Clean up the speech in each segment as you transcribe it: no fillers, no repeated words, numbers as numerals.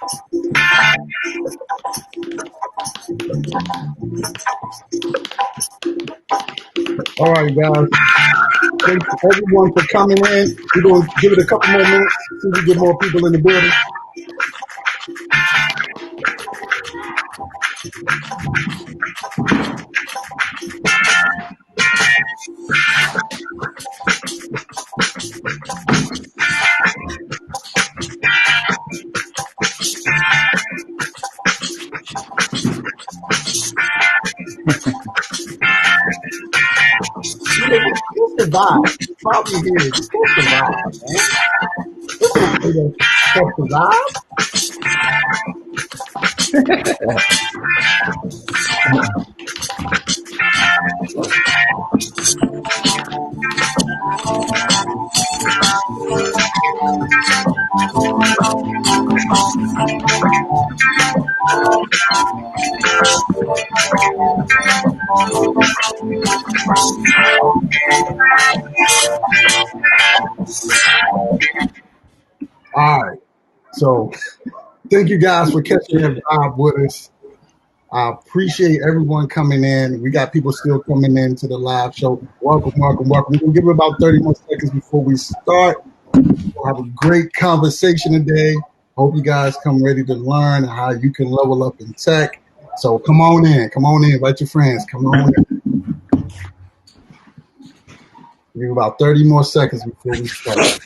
All right, guys. Thanks everyone for coming in. We're going to give it a couple more minutes so we get more people in the building. What's the vibe? Probably here. What's the vibe, man? What's the All right. So thank you guys for catching that vibe with us. I appreciate everyone coming in. We got people still coming in to the live show. Welcome, welcome, welcome. We're going to give it about 30 more seconds before we start. We'll have a great conversation today. Hope you guys come ready to learn how you can level up in tech. So come on in. Come on in. Invite your friends. Come on in. Give about 30 more seconds before we start.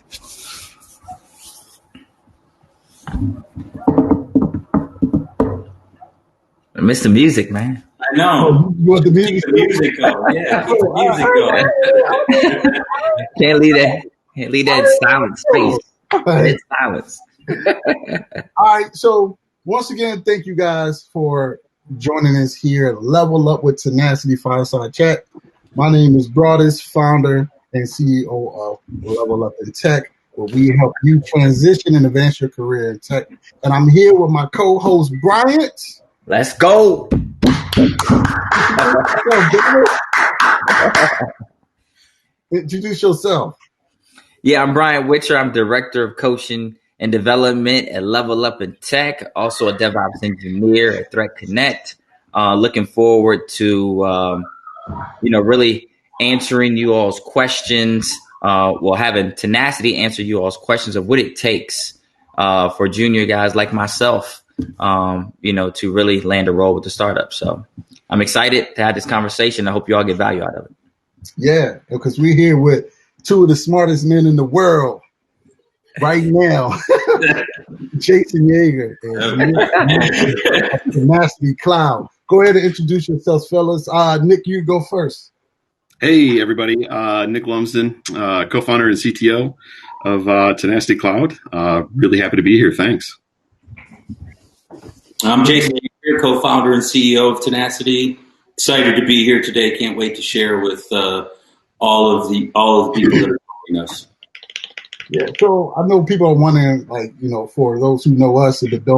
I miss the music, man. I know. You want the music? Keep the music going. Yeah, keep the music going. Can't leave that silent space. It's silence. All right. So once again, thank you guys for joining us here at Level Up with Tenacity Fireside Chat. My name is Broadus, founder and CEO of Level Up in Tech, where we help you transition and advance your career in tech. And I'm here with my co-host, Bryant. Let's go. Introduce yourself. Yeah, I'm Brian Witcher. I'm Director of Coaching and Development at Level Up in Tech, also a DevOps engineer at Threat Connect. Looking forward to, really answering you all's questions. Having Tenacity answer you all's questions of what it takes for junior guys like myself, to really land a role with the startup. So I'm excited to have this conversation. I hope you all get value out of it. Yeah, because we're here with two of the smartest men in the world right now, Jason Yeager and Tenacity Cloud. Go ahead and introduce yourselves, fellas. Nick, you go first. Hey, everybody. Nick Lumsden, co-founder and CTO of Tenacity Cloud. Really happy to be here. Thanks. I'm Jason Yeager, co-founder and CEO of Tenacity. Excited to be here today. Can't wait to share with all of the people that are joining us. Yeah, so I know people are wondering, for those who know us and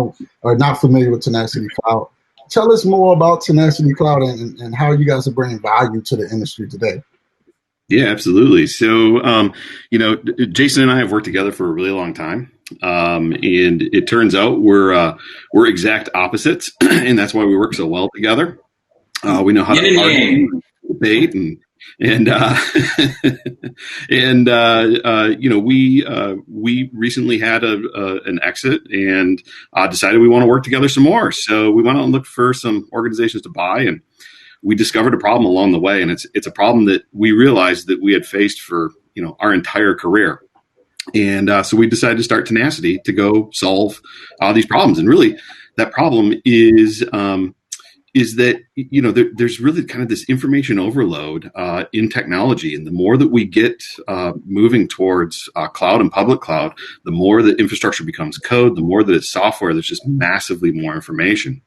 are not familiar with Tenacity Cloud, tell us more about Tenacity Cloud and how you guys are bringing value to the industry today. Yeah, absolutely. So, Jason and I have worked together for a really long time. And it turns out we're exact opposites, and that's why we work so well together. We know how to debate we recently had an exit and decided we want to work together some more. So we went out and looked for some organizations to buy, and we discovered a problem along the way. And it's a problem that we realized that we had faced for our entire career. And so we decided to start Tenacity to go solve these problems. And really, that problem is that there's really kind of this information overload in technology, and the more that we get moving towards cloud and public cloud, the more that infrastructure becomes code, the more that it's software. There's just massively more information.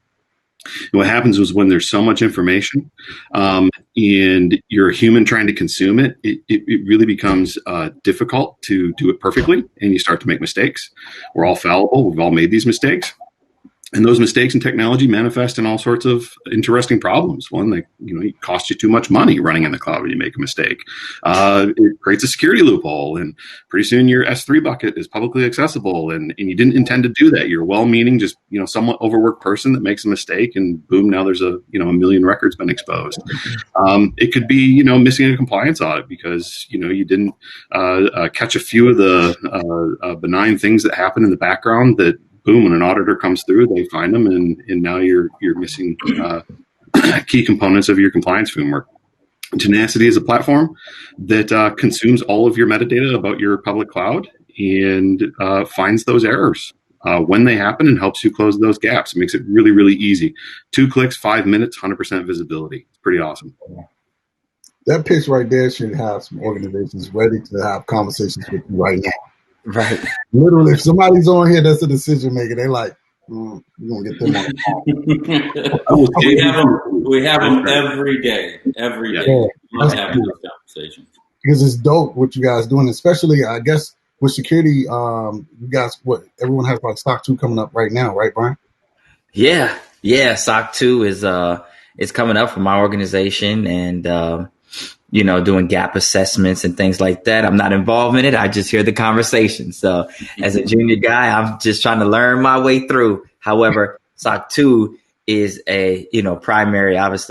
And what happens is when there's so much information and you're a human trying to consume it, it really becomes difficult to do it perfectly, and you start to make mistakes. We're all fallible. We've all made these mistakes. And those mistakes in technology manifest in all sorts of interesting problems. One, like, it costs you too much money running in the cloud when you make a mistake. It creates a security loophole, and pretty soon your S3 bucket is publicly accessible, and you didn't intend to do that. You're a well-meaning, just somewhat overworked person that makes a mistake, and boom, now there's a million records been exposed. It could be missing a compliance audit because you didn't catch a few of the benign things that happen in the background that, boom, when an auditor comes through, they find them, and now you're missing key components of your compliance framework. Tenacity is a platform that consumes all of your metadata about your public cloud and finds those errors when they happen and helps you close those gaps. It makes it really, really easy. 2 clicks, 5 minutes, 100% visibility. It's pretty awesome. That pitch right there should have some organizations ready to have conversations with you right now. Right. Literally, if somebody's on here that's a decision maker, they like, we're going to get them on the call. We have them every day. Every day. Yeah, Love having those conversations. Because it's dope what you guys doing, especially, I guess, with security. You guys, everyone has like SOC 2 coming up right now, right, Brian? Yeah. SOC 2 is coming up for my organization, and doing gap assessments and things like that. I'm not involved in it. I just hear the conversation. So as a junior guy, I'm just trying to learn my way through. However, SOC 2 is a primary task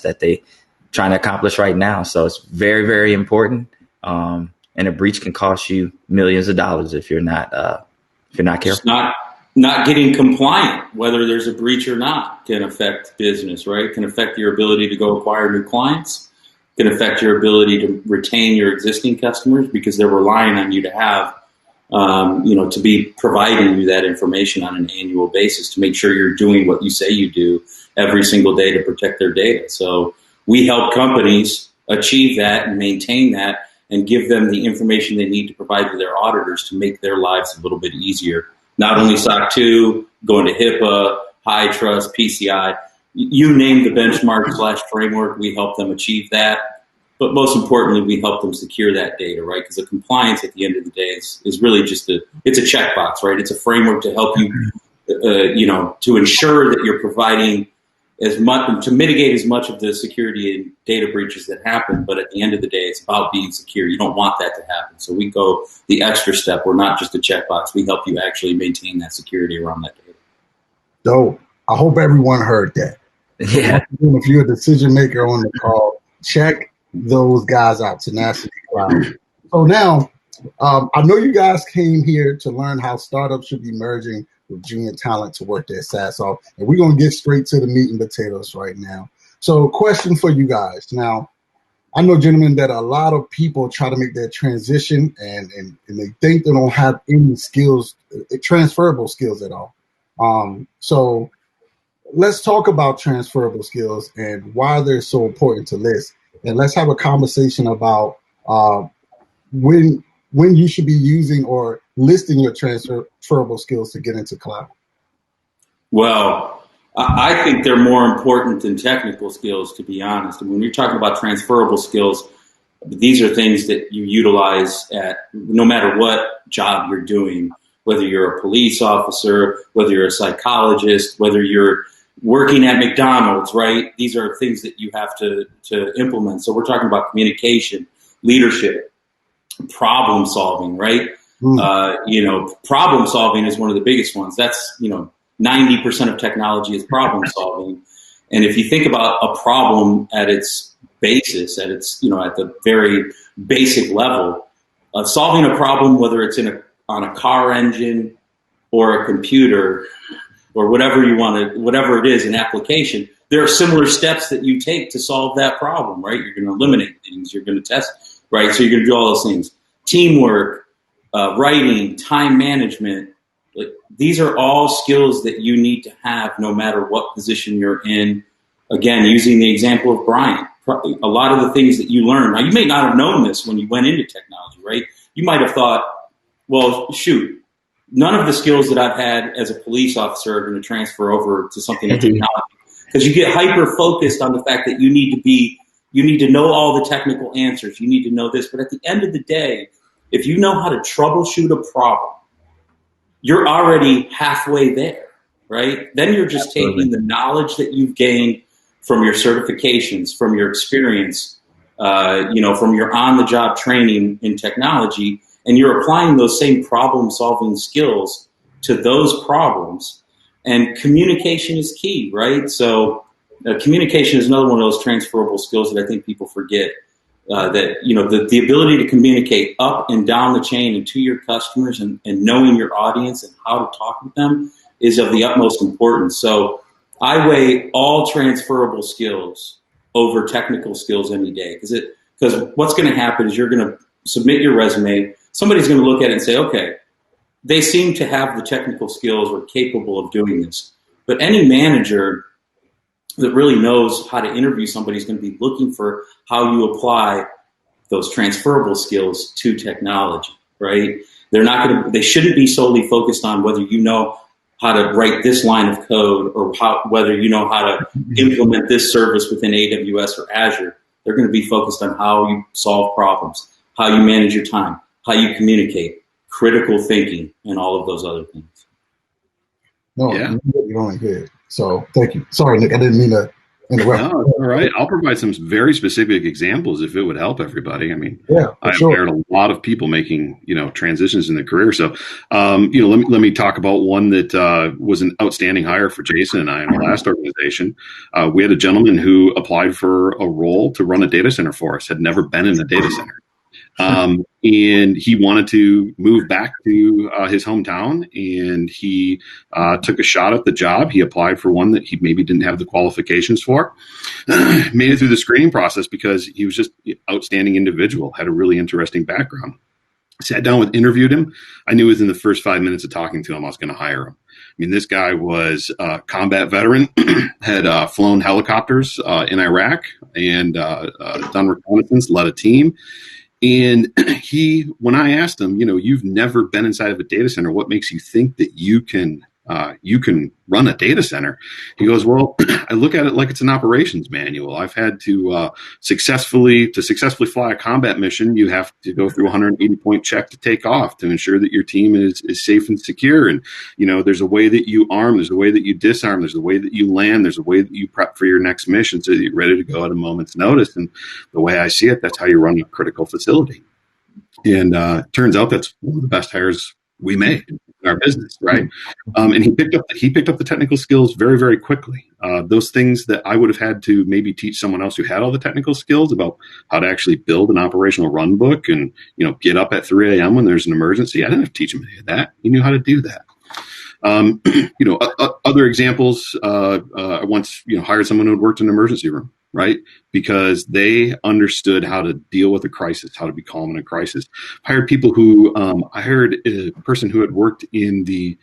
that they trying to accomplish right now. So it's very, very important. And a breach can cost you millions of dollars if you're not careful. It's not getting compliant, whether there's a breach or not, can affect business, right? Can affect your ability to go acquire new clients, can affect your ability to retain your existing customers because they're relying on you to have, to be providing you that information on an annual basis to make sure you're doing what you say you do every single day to protect their data. So we help companies achieve that and maintain that and give them the information they need to provide to their auditors to make their lives a little bit easier. Not only SOC 2, going to HIPAA, high trust, PCI, you name the benchmark/framework, we help them achieve that. But most importantly, we help them secure that data, right? Because the compliance at the end of the day is really just it's a checkbox, right? It's a framework to help you, to ensure that you're providing as much, to mitigate as much of the security and data breaches that happen. But at the end of the day, it's about being secure. You don't want that to happen. So we go the extra step. We're not just a checkbox. We help you actually maintain that security around that data. So I hope everyone heard that. Yeah. If you're a decision maker on the call, check those guys out, Tenacity Cloud. So now, I know you guys came here to learn how startups should be merging with junior talent to work their SaaS off. And we're going to get straight to the meat and potatoes right now. So question for you guys. Now, I know, gentlemen, that a lot of people try to make that transition and they think they don't have any skills, transferable skills at all. So let's talk about transferable skills and why they're so important to list. And let's have a conversation about when you should be using or listing your transferable skills to get into cloud. Well, I think they're more important than technical skills, to be honest. And when you're talking about transferable skills, these are things that you utilize at no matter what job you're doing, whether you're a police officer, whether you're a psychologist, whether you're working at McDonald's, right? These are things that you have to implement. So we're talking about communication, leadership, problem solving, right? Problem solving is one of the biggest ones. That's, 90% of technology is problem solving. And if you think about a problem at its basis, at the very basic level, solving a problem, whether it's on a car engine or a computer or whatever it is, an application, there are similar steps that you take to solve that problem, right? You're going to eliminate things, you're going to test, right? So you're going to do all those things. Teamwork, writing, time management, these are all skills that you need to have no matter what position you're in. Again, using the example of Brian, a lot of the things that you learn. Now, you may not have known this when you went into technology, right? You might have thought, well, shoot, none of the skills that I've had as a police officer are going to transfer over to something in technology. Because you get hyper focused on the fact that you need to know all the technical answers. You need to know this. But at the end of the day, if you know how to troubleshoot a problem, you're already halfway there, right? Then you're just taking the knowledge that you've gained from your certifications, from your experience, from your on-the-job training in technology, and you're applying those same problem-solving skills to those problems. And communication is key, right? So communication is another one of those transferable skills that I think people forget. The ability to communicate up and down the chain and to your customers and knowing your audience and how to talk with them is of the utmost importance. So I weigh all transferable skills over technical skills any day, because what's going to happen is you're going to submit your resume. Somebody's going to look at it and say, okay, they seem to have the technical skills or capable of doing this. But any manager that really knows how to interview somebody is going to be looking for how you apply those transferable skills to technology, right? They shouldn't be solely focused on whether you know how to write this line of code or whether you know how to implement this service within AWS or Azure. They're going to be focused on how you solve problems, how you manage your time, how you communicate, critical thinking, and all of those other things. No, yeah. You're on good. So thank you. Sorry, Nick, I didn't mean to interrupt. No, all right. I'll provide some very specific examples if it would help everybody. I mean, I've hired a lot of people making, transitions in their career. So, let me talk about one that was an outstanding hire for Jason and I in our last organization. We had a gentleman who applied for a role to run a data center for us, had never been in a data center. And he wanted to move back to his hometown, and he took a shot at the job. He applied for one that he maybe didn't have the qualifications for, made it through the screening process because he was just an outstanding individual, had a really interesting background. Sat down interviewed him. I knew within the first 5 minutes of talking to him, I was going to hire him. I mean, this guy was a combat veteran, had flown helicopters in Iraq and done reconnaissance, led a team. And when I asked him, you've never been inside of a data center, what makes you think that you can run a data center? He goes, well, I look at it like it's an operations manual. I've had to successfully fly a combat mission. You have to go through a 180-point check to take off to ensure that your team is safe and secure. And, there's a way that you arm, there's a way that you disarm, there's a way that you land, there's a way that you prep for your next mission so that you're ready to go at a moment's notice. And the way I see it, that's how you run a critical facility. And turns out that's one of the best hires we made in our business, right? And he picked up the technical skills very, very quickly. Those things that I would have had to maybe teach someone else who had all the technical skills about how to actually build an operational run book and get up at 3 a.m. when there's an emergency. I didn't have to teach him any of that. He knew how to do that. Other examples. I once hired someone who had worked in an emergency room, right? Because they understood how to deal with a crisis, how to be calm in a crisis. I hired people I hired a person who had worked in the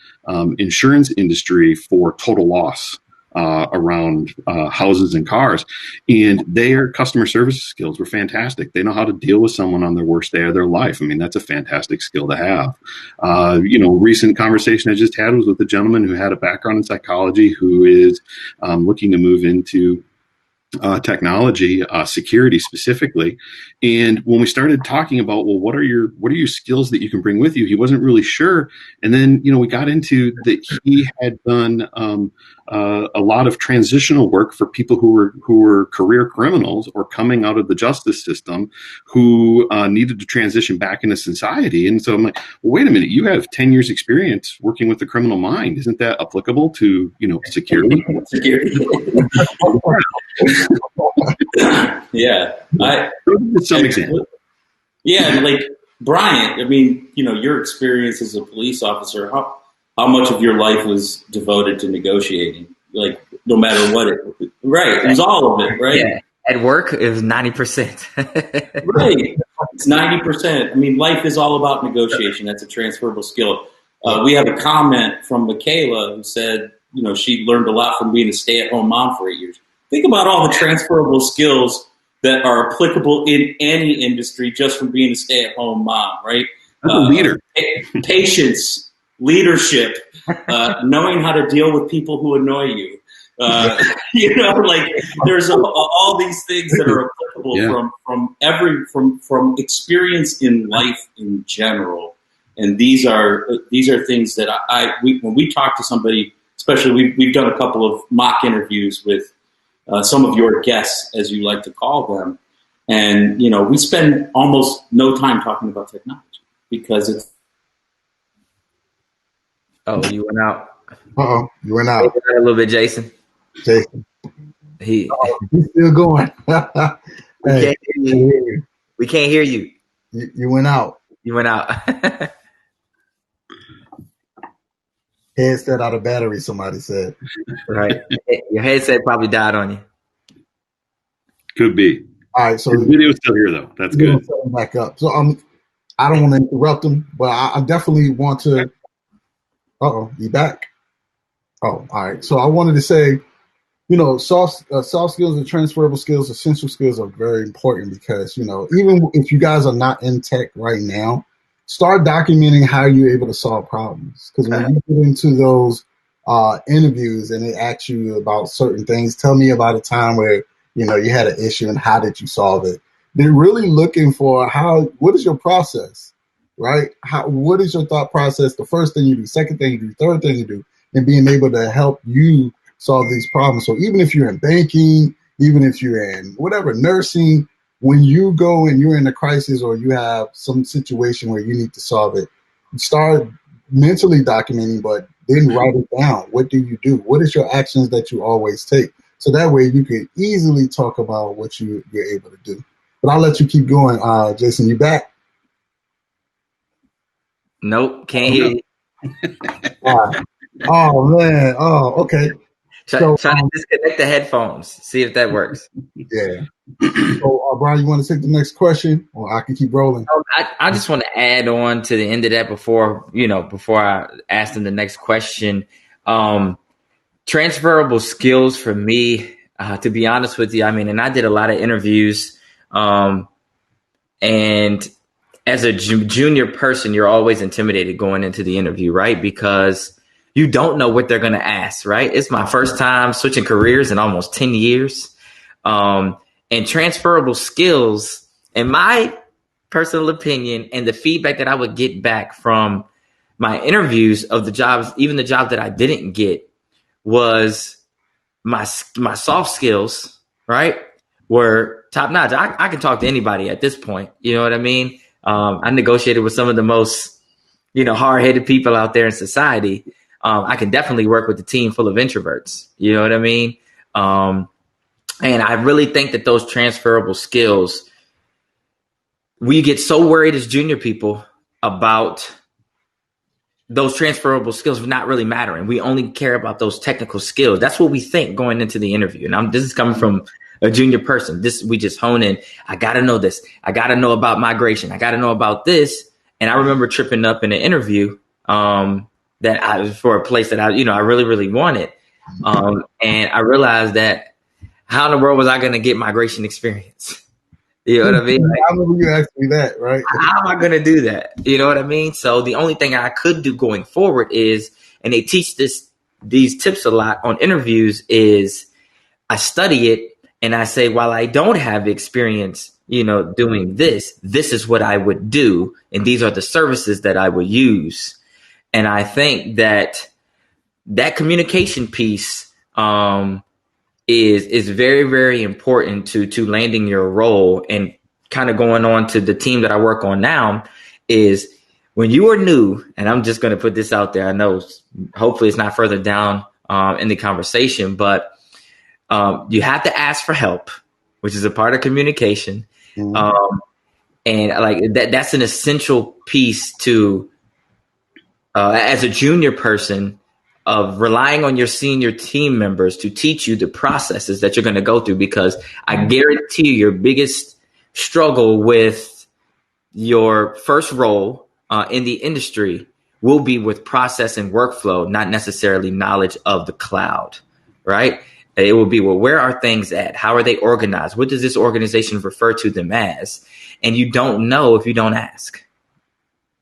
insurance industry for total loss around houses and cars. And their customer service skills were fantastic. They know how to deal with someone on their worst day of their life. I mean, that's a fantastic skill to have. Recent conversation I just had was with a gentleman who had a background in psychology who is looking to move into technology, security specifically. And when we started talking about, well, what are your skills that you can bring with you? He wasn't really sure. And then, we got into that he had done a lot of transitional work for people who were career criminals or coming out of the justice system who needed to transition back into society. And so I'm like, well, wait a minute, you have 10 years experience working with the criminal mind. Isn't that applicable to, security? Yeah. Some example. Yeah. Like Brian, I mean, your experience as a police officer, how much of your life was devoted to negotiating? Like, no matter what right. It was all of it, right? Yeah. At work, it was 90%. Right. It's 90%. I mean, life is all about negotiation. That's a transferable skill. We have a comment from Michaela who said, she learned a lot from being a stay-at-home mom for 8 years. Think about all the transferable skills that are applicable in any industry just from being a stay-at-home mom, right? As a leader. Patience, leadership, knowing how to deal with people who annoy you. There's all these things that are applicable from experience in life in general. And these are things that when we talk to somebody, especially we've done a couple of mock interviews with some of your guests, as you like to call them, and we spend almost no time talking about technology because it's. Oh, you went out. You went out a little bit, Jason. Jason. He's still going. Hey, we can't hear you. You went out. You went out. Headset out of battery, somebody said. Right. Your headset probably died on you. Could be. All right, so the video's still here though. That's good. Back up. So I don't want to interrupt him, but I definitely want to. You back? Oh, all right. So I wanted to say, soft skills and transferable skills, essential skills are very important because, even if you guys are not in tech right now, start documenting how you're able to solve problems. Because when you get into those interviews and they ask you about certain things, tell me about a time where, you had an issue and how did you solve it? They're really looking for what is your process, right? What is your thought process? The first thing you do, second thing you do, third thing you do, and being able to help you solve these problems. So even if you're in banking, even if you're in whatever, nursing, when you go and you're in a crisis or you have some situation where you need to solve it, start mentally documenting, but then write it down. What do you do? What is your actions that you always take? So that way you can easily talk about what you're able to do. But I'll let you keep going. Jason, you back? Nope, can't hear you. Oh, man. Oh, okay. Try to disconnect the headphones. See if that works. Yeah. So, Brian, you want to take the next question, or I can keep rolling? I just want to add on to the end of that before I ask them the next question. Transferable skills for me, to be honest with you, and I did a lot of interviews, and as a junior person, you're always intimidated going into the interview, right? Because you don't know what they're going to ask, right? It's my first time switching careers in almost 10 years. And transferable skills, in my personal opinion, and the feedback that I would get back from my interviews of the jobs, even the job that I didn't get, was my soft skills, right, were top notch. I can talk to anybody at this point. You know what I mean? I negotiated with some of the most, hard-headed people out there in society. I can definitely work with a team full of introverts. You know what I mean? And I really think that those transferable skills, we get so worried as junior people about those transferable skills not really mattering. We only care about those technical skills. That's what we think going into the interview. And this is coming from a junior person. We just hone in. I got to know this. I got to know about migration. I got to know about this. And I remember tripping up in an interview that I was for a place that I really, really wanted. And I realized that how in the world was I going to get migration experience? You know what I mean? I remember you asked me that, right? How am I going to do that? You know what I mean? So the only thing I could do going forward is, and they teach these tips a lot on interviews, is I study it and I say, while I don't have experience, doing this is what I would do. And these are the services that I would use. And I think that communication piece, is very, very important to landing your role. And kind of going on to the team that I work on now is when you are new, and I'm just going to put this out there. I know hopefully it's not further down in the conversation, but you have to ask for help, which is a part of communication. Mm-hmm. And like that's an essential piece to, as a junior person, of relying on your senior team members to teach you the processes that you're going to go through, because I guarantee you your biggest struggle with your first role in the industry will be with process and workflow, not necessarily knowledge of the cloud, right? It will be, well, where are things at? How are they organized? What does this organization refer to them as? And you don't know if you don't ask,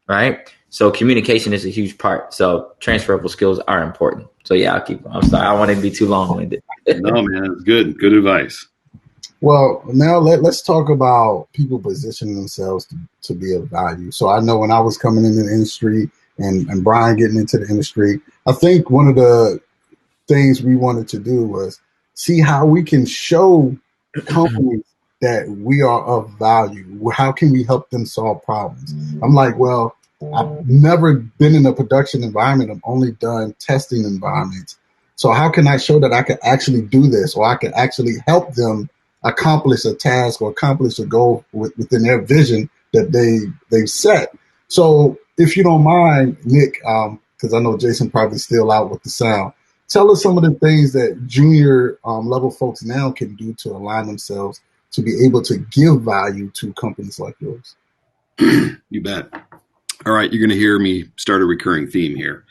right? So communication is a huge part. So transferable skills are important. So yeah, I'm sorry, I don't want to be too long-winded. No, man, it's good. Good advice. Well, now let's talk about people positioning themselves to be of value. So I know when I was coming into the industry and Brian getting into the industry, I think one of the things we wanted to do was see how we can show companies that we are of value. How can we help them solve problems? I'm like, well, I've never been in a production environment. I've only done testing environments. So how can I show that I can actually do this, or I can actually help them accomplish a task or accomplish a goal within their vision that they've set? So if you don't mind, Nick, because I know Jason probably still out with the sound, tell us some of the things that junior level folks now can do to align themselves to be able to give value to companies like yours. You bet. All right, you're going to hear me start a recurring theme here.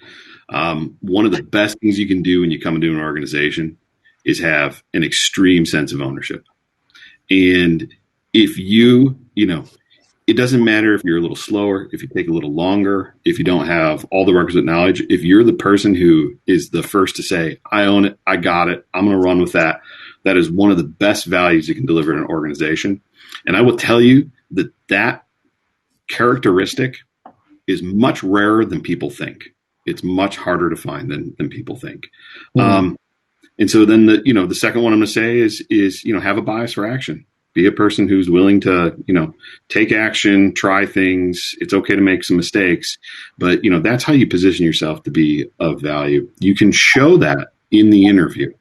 One of the best things you can do when you come into an organization is have an extreme sense of ownership. And if it doesn't matter if you're a little slower, if you take a little longer, if you don't have all the requisite knowledge, if you're the person who is the first to say, I own it, I got it, I'm going to run with that, that is one of the best values you can deliver in an organization. And I will tell you that characteristic is much rarer than people think. It's much harder to find than people think. And so then the second one I'm going to say is have a bias for action. Be a person who's willing to, take action, try things. It's okay to make some mistakes, but that's how you position yourself to be of value. You can show that in the interview.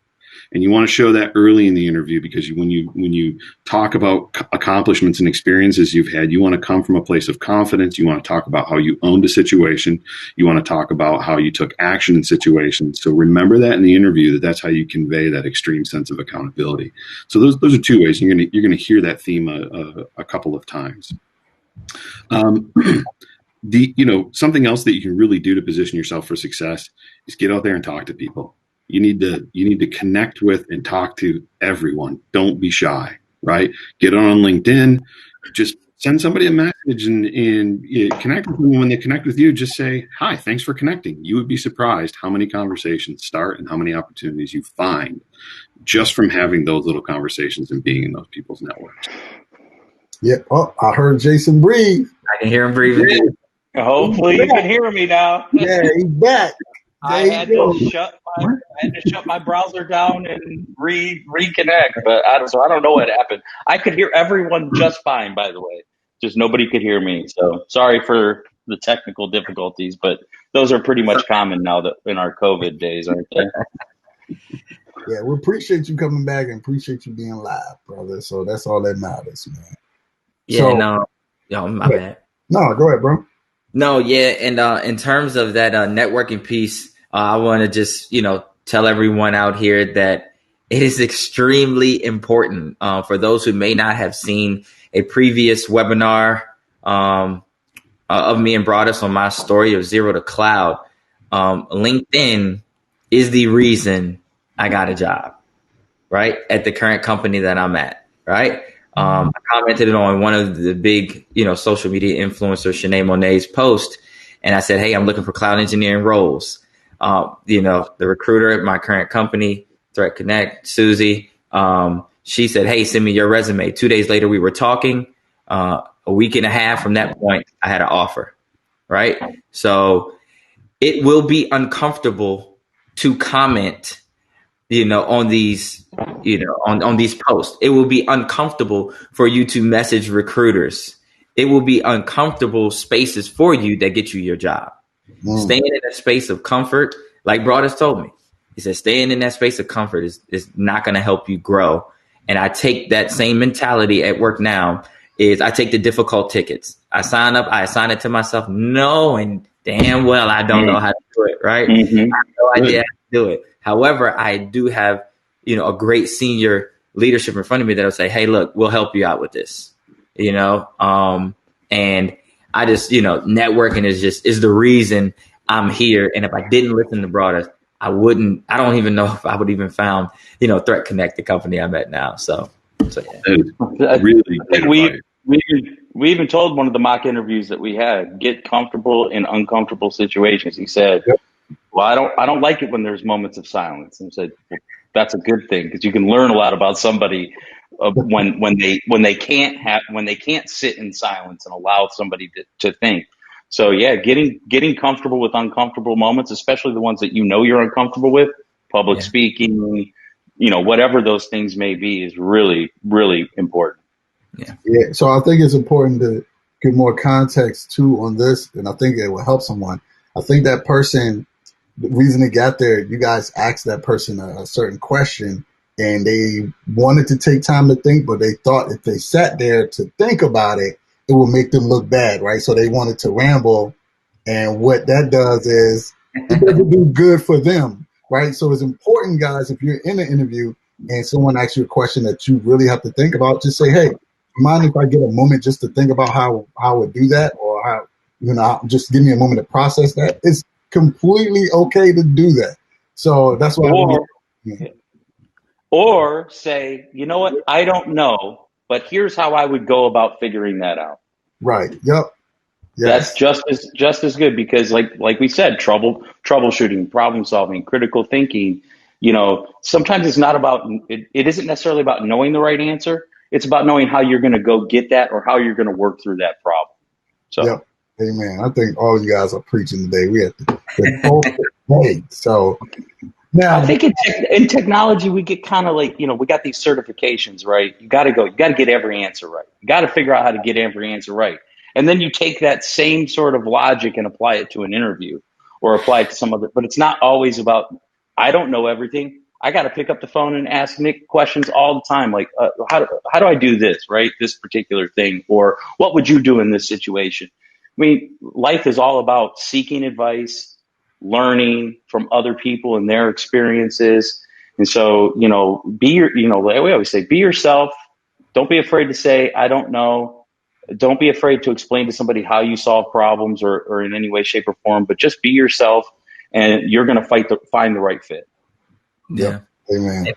And you want to show that early in the interview, because when you talk about accomplishments and experiences you've had, you want to come from a place of confidence. You want to talk about how you owned a situation. You want to talk about how you took action in situations. So remember that in the interview, that's how you convey that extreme sense of accountability. So those are two ways you're going to hear that theme a couple of times. Something else that you can really do to position yourself for success is get out there and talk to people. You need to connect with and talk to everyone. Don't be shy, right? Get on LinkedIn, just send somebody a message and connect with them. When they connect with you, just say, hi, thanks for connecting. You would be surprised how many conversations start and how many opportunities you find just from having those little conversations and being in those people's networks. Yeah. Oh, I heard Jason breathe. I can hear him breathing. Hopefully you can hear me now. Yeah, he's back. I had to shut my browser down and reconnect, but I don't know what happened. I could hear everyone just fine, by the way. Just nobody could hear me. So sorry for the technical difficulties, but those are pretty much common now that in our COVID days, aren't they? Yeah, we appreciate you coming back and appreciate you being live, brother. So that's all that matters, man. Yeah, my bad. No, go ahead, bro. No, yeah, and in terms of that networking piece, I want to just tell everyone out here that it is extremely important for those who may not have seen a previous webinar of me and Broadus on my story of Zero to Cloud. LinkedIn is the reason I got a job, right, at the current company that I'm at, right? I commented on one of the big, social media influencers, Shanae Monet's post, and I said, hey, I'm looking for cloud engineering roles. The recruiter at my current company, Threat Connect, Susie, she said, hey, send me your resume. 2 days later, we were talking. A week and a half from that point, I had an offer, right? So it will be uncomfortable to comment on these, on these posts. It will be uncomfortable for you to message recruiters. It will be uncomfortable spaces for you that get you your job. Staying in a space of comfort, like Broadus told me, he said, staying in that space of comfort is not going to help you grow. And I take that same mentality at work now. Is I take the difficult tickets. I sign up. I assign it to myself, knowing damn well I don't know how to do it. Right? Mm-hmm. I have no idea how to do it. However, I do have, a great senior leadership in front of me that'll say, hey, look, we'll help you out with this, and I just, networking is the reason I'm here. And if I didn't listen to Broadus, I don't even know if I would even found, Threat Connect, the company I'm at now. So yeah. Really we even told one of the mock interviews that we had, get comfortable in uncomfortable situations. He said, well, I don't like it when there's moments of silence. And I said, well, that's a good thing, because you can learn a lot about somebody when they can't sit in silence and allow somebody to think. So yeah, getting comfortable with uncomfortable moments, especially the ones that you're uncomfortable with, public speaking, whatever those things may be, is really, really important. Yeah. So I think it's important to give more context too on this, and I think it will help someone. I think that person, the reason they got there, you guys asked that person a certain question, and they wanted to take time to think, but they thought if they sat there to think about it, it would make them look bad, right? So they wanted to ramble, and what that does is it doesn't do good for them, right? So it's important, guys, if you're in an interview and someone asks you a question that you really have to think about, just say, hey, mind if I get a moment just to think about how I would do that, or how, just give me a moment to process that. It's completely okay to do that. So that's why. Or say, you know what, I don't know, but here's how I would go about figuring that out. Right. Yep. That's Yes. just as good, because like we said, troubleshooting, problem solving, critical thinking. Sometimes it's not about it isn't necessarily about knowing the right answer. It's about knowing how you're going to go get that, or how you're going to work through that problem. So, Yep. Amen. I think all you guys are preaching today. We have the whole day. So now, I think in technology, we get kind of like, we got these certifications, right? You got to get every answer right. You got to figure out how to get every answer right. And then you take that same sort of logic and apply it to an interview, or apply it to some other, but it's not always about, I don't know everything. I got to pick up the phone and ask Nick questions all the time. Like, how do I do this, right? This particular thing, or what would you do in this situation? I mean, life is all about seeking advice, learning from other people and their experiences. And so, like we always say, be yourself. Don't be afraid to say, I don't know. Don't be afraid to explain to somebody how you solve problems, or in any way, shape, or form, but just be yourself, and you're going to find the right fit. Yeah. Amen.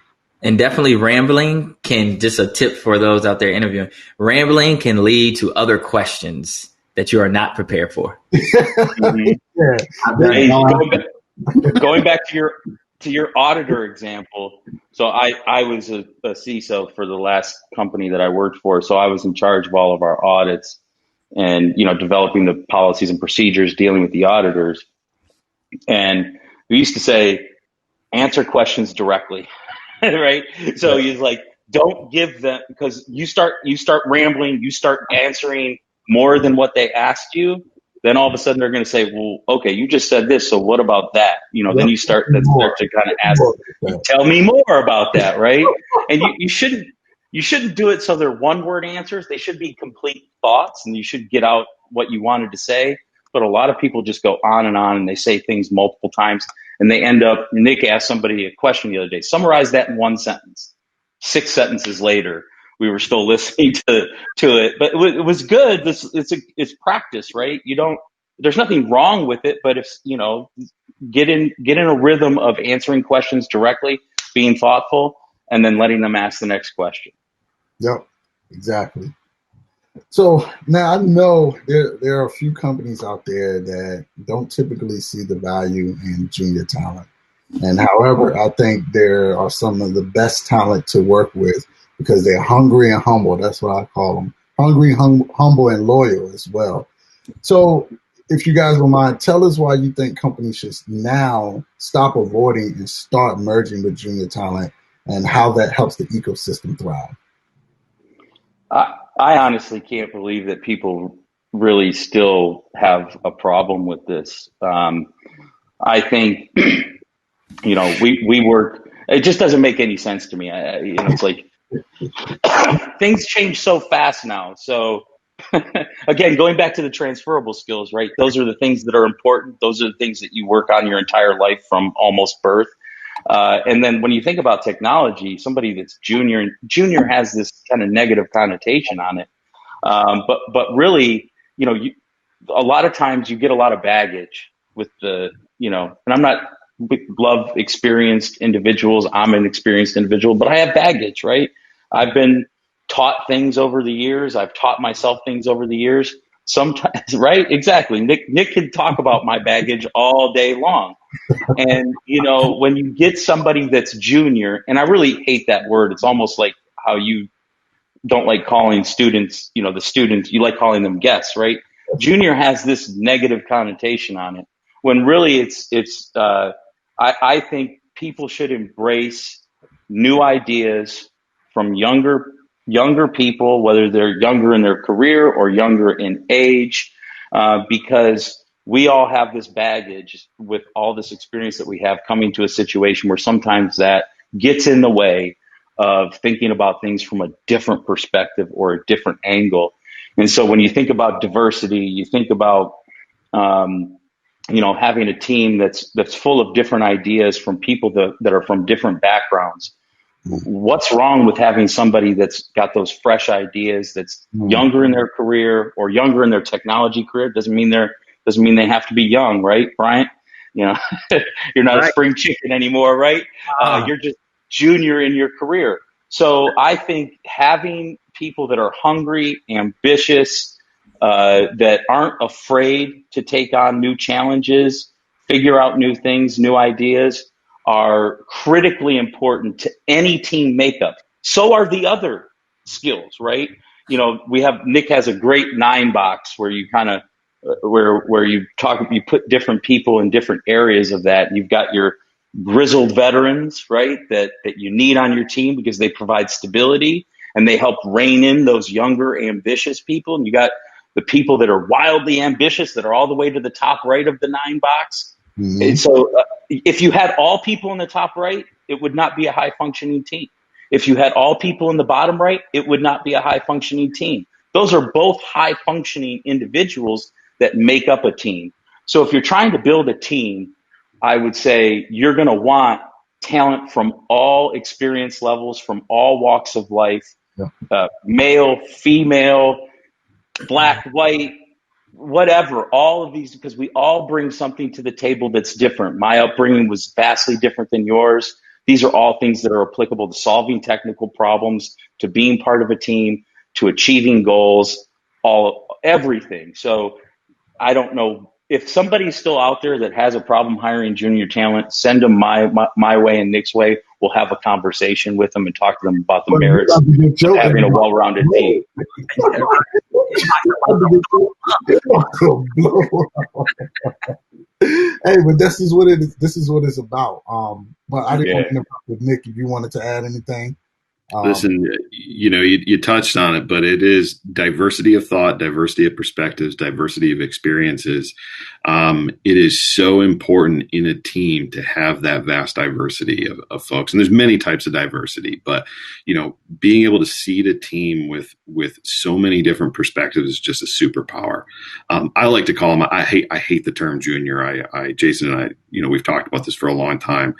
And definitely rambling just a tip for those out there interviewing, rambling can lead to other questions that you are not prepared for. Mm-hmm. Yeah. Going back to your auditor example. So I was a CISO for the last company that I worked for. So I was in charge of all of our audits, and, developing the policies and procedures, dealing with the auditors. And we used to say, answer questions directly. Right. So he's like, don't give them, because you start rambling, you start answering more than what they asked you. Then all of a sudden they're going to say, well, okay, you just said this, so what about that? Then you start to kind of ask, tell me more about that, right? And you shouldn't do it so they're one word answers. They should be complete thoughts, and you should get out what you wanted to say. But a lot of people just go on, and they say things multiple times, and they end up. Nick asked somebody a question the other day, summarize that in one sentence. 6 sentences later, we were still listening to it, but it was good. It's practice, right? There's nothing wrong with it, but if get in a rhythm of answering questions directly, being thoughtful, and then letting them ask the next question. Yep, exactly. So now I know there are a few companies out there that don't typically see the value in junior talent. And however, I think there are some of the best talent to work with, because they're hungry and humble. That's what I call them. Hungry, humble, and loyal as well. So if you guys don't mind, tell us why you think companies should now stop avoiding and start merging with junior talent, and how that helps the ecosystem thrive. I honestly can't believe that people really still have a problem with this. I think, we work. It just doesn't make any sense to me. It's like things change so fast now. So again, going back to the transferable skills, right? Those are the things that are important. Those are the things that you work on your entire life from almost birth. And then when you think about technology, somebody that's junior has this kind of negative connotation on it. But really, a lot of times you get a lot of baggage with and I'm not love experienced individuals. I'm an experienced individual, but I have baggage, right? I've been taught things over the years. I've taught myself things over the years. Sometimes, right? Exactly. Nick can talk about my baggage all day long. And, when you get somebody that's junior, and I really hate that word, it's almost like how you don't like calling students, the students, you like calling them guests, right? Junior has this negative connotation on it, when really I think people should embrace new ideas from younger people, whether they're younger in their career or younger in age, because we all have this baggage with all this experience that we have coming to a situation where sometimes that gets in the way of thinking about things from a different perspective or a different angle. And so when you think about diversity, you think about having a team that's full of different ideas from people that are from different backgrounds. What's wrong with having somebody that's got those fresh ideas, that's younger in their career or younger in their technology career? Doesn't mean they have to be young, right, Bryant? You're not a spring chicken anymore, right? You're just junior in your career. So I think having people that are hungry, ambitious, that aren't afraid to take on new challenges, figure out new things, new ideas, are critically important to any team makeup. So are the other skills, right? Nick has a great 9-box where you kind of where you put different people in different areas of that. You've got your grizzled veterans, right, that you need on your team because they provide stability and they help rein in those younger, ambitious people. And you got the people that are wildly ambitious that are all the way to the top right of the 9-box. And so if you had all people in the top right, it would not be a high functioning team. If you had all people in the bottom right, it would not be a high functioning team. Those are both high functioning individuals that make up a team. So if you're trying to build a team, I would say you're going to want talent from all experience levels, from all walks of life, male, female, black, white, whatever, all of these, because we all bring something to the table that's different. My upbringing was vastly different than yours. These are all things that are applicable to solving technical problems, to being part of a team, to achieving goals, everything. So I don't know if somebody's still out there that has a problem hiring junior talent, send them my way and Nick's way. We'll have a conversation with them and talk to them about the merits of having a well-rounded team. Hey, but this is what it is. This is what it's about. But I didn't want to interrupt with Nick if you wanted to add anything. Listen, you touched on it, but it is diversity of thought, diversity of perspectives, diversity of experiences. It is so important in a team to have that vast diversity of folks. And there's many types of diversity, but, being able to seed a team with so many different perspectives is just a superpower. I like to call them, I hate the term junior. Jason and I, we've talked about this for a long time.